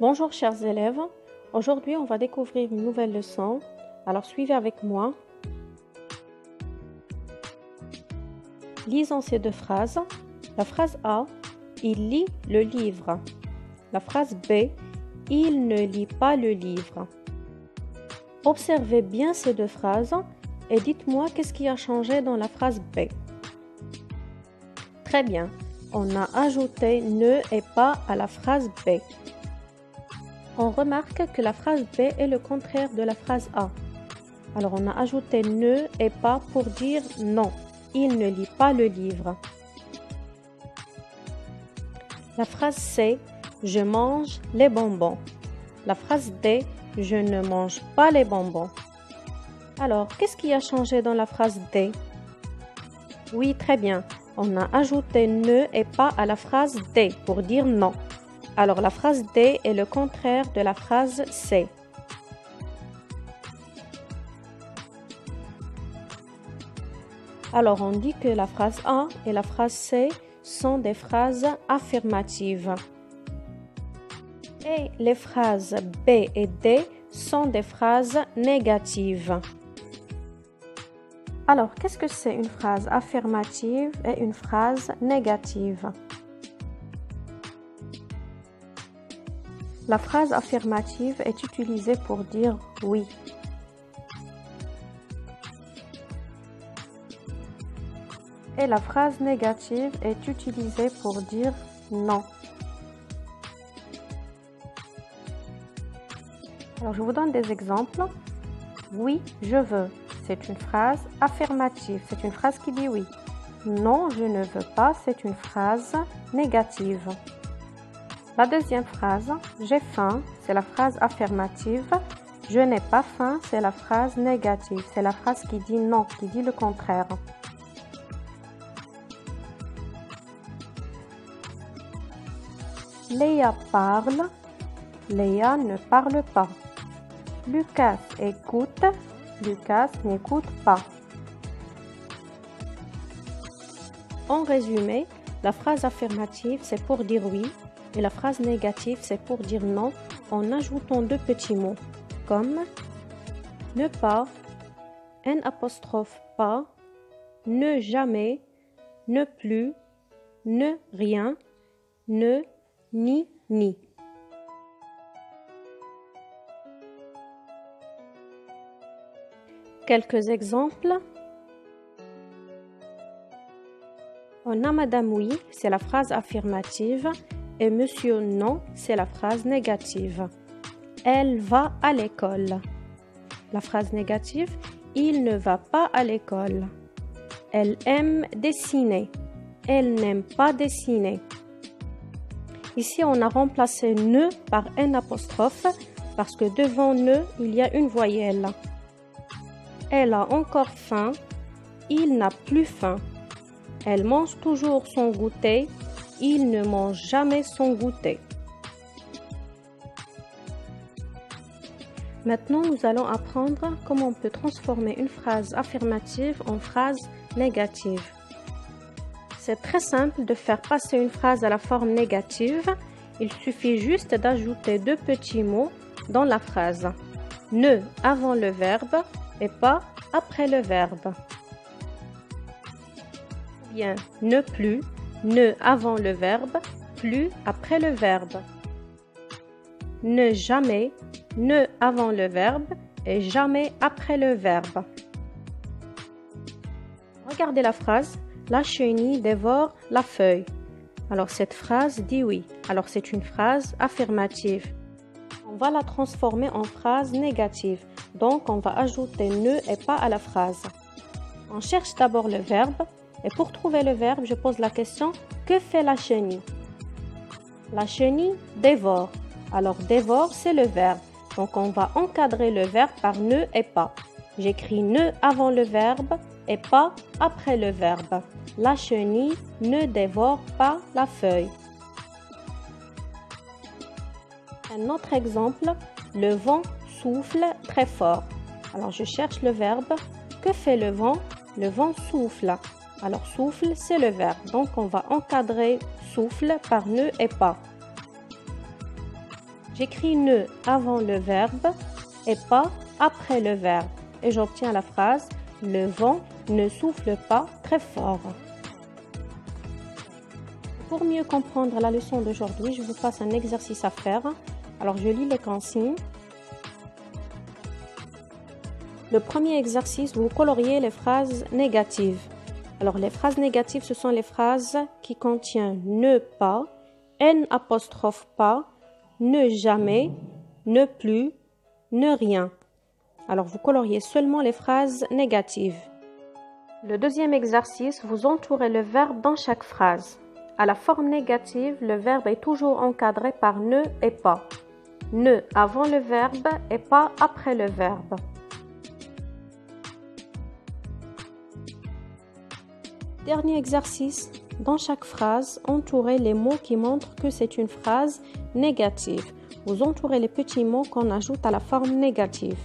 Bonjour chers élèves, aujourd'hui on va découvrir une nouvelle leçon, alors suivez avec moi. Lisons ces deux phrases. La phrase A, il lit le livre. La phrase B, il ne lit pas le livre. Observez bien ces deux phrases et dites-moi qu'est-ce qui a changé dans la phrase B. Très bien, on a ajouté ne et pas à la phrase B. On remarque que la phrase B est le contraire de la phrase A. Alors on a ajouté ne et pas pour dire non, il ne lit pas le livre. La phrase C, je mange les bonbons. La phrase D, je ne mange pas les bonbons. Alors, qu'est-ce qui a changé dans la phrase D? Oui, très bien. On a ajouté ne et pas à la phrase D pour dire non. Alors, la phrase D est le contraire de la phrase C. Alors, on dit que la phrase A et la phrase C sont des phrases affirmatives. Et les phrases B et D sont des phrases négatives. Alors, qu'est-ce que c'est une phrase affirmative et une phrase négative? La phrase affirmative est utilisée pour dire oui. Et la phrase négative est utilisée pour dire non. Alors, je vous donne des exemples. Oui, je veux. C'est une phrase affirmative. C'est une phrase qui dit oui. Non, je ne veux pas. C'est une phrase négative. La deuxième phrase, j'ai faim, c'est la phrase affirmative. Je n'ai pas faim, c'est la phrase négative. C'est la phrase qui dit non, qui dit le contraire. Léa parle, Léa ne parle pas. Lucas écoute, Lucas n'écoute pas. En résumé, la phrase affirmative, c'est pour dire oui, et la phrase négative, c'est pour dire non, en ajoutant deux petits mots, comme ne pas, n', pas, ne jamais, ne plus, ne rien, ne, ni. Quelques exemples. On a Madame oui, c'est la phrase affirmative, et Monsieur non, c'est la phrase négative. Elle va à l'école. La phrase négative, il ne va pas à l'école. Elle aime dessiner. Elle n'aime pas dessiner. Ici, on a remplacé ne par n' parce que devant ne, il y a une voyelle. Elle a encore faim. Il n'a plus faim. Elle mange toujours son goûter. Il ne mange jamais son goûter. Maintenant, nous allons apprendre comment on peut transformer une phrase affirmative en phrase négative. C'est très simple de faire passer une phrase à la forme négative. Il suffit juste d'ajouter deux petits mots dans la phrase. Ne avant le verbe et pas après le verbe. Ou bien ne plus, ne avant le verbe, plus après le verbe. Ne jamais, ne avant le verbe et jamais après le verbe. Regardez la phrase. La chenille dévore la feuille. Alors cette phrase dit oui. Alors c'est une phrase affirmative. On va la transformer en phrase négative. Donc on va ajouter ne et pas à la phrase. On cherche d'abord le verbe. Et pour trouver le verbe, je pose la question, que fait la chenille? La chenille dévore. Alors dévore, c'est le verbe. Donc on va encadrer le verbe par ne et pas. J'écris ne avant le verbe et pas après le verbe. La chenille ne dévore pas la feuille. Un autre exemple, le vent souffle très fort. Alors je cherche le verbe. Que fait le vent? Le vent souffle. Alors souffle, c'est le verbe. Donc on va encadrer souffle par ne et pas. j'écris ne avant le verbe et pas après le verbe. Et j'obtiens la phrase « Le vent ne souffle pas très fort ». Pour mieux comprendre la leçon d'aujourd'hui, je vous passe un exercice à faire. Alors, je lis les consignes. Le premier exercice, vous coloriez les phrases négatives. Alors, les phrases négatives, ce sont les phrases qui contiennent ne pas, n apostrophe pas, ne jamais, ne plus, ne rien. Alors, vous coloriez seulement les phrases négatives. Le deuxième exercice, vous entourez le verbe dans chaque phrase. À la forme négative, le verbe est toujours encadré par ne et pas. Ne avant le verbe et pas après le verbe. Dernier exercice, dans chaque phrase, entourez les mots qui montrent que c'est une phrase négative. Vous entourez les petits mots qu'on ajoute à la forme négative.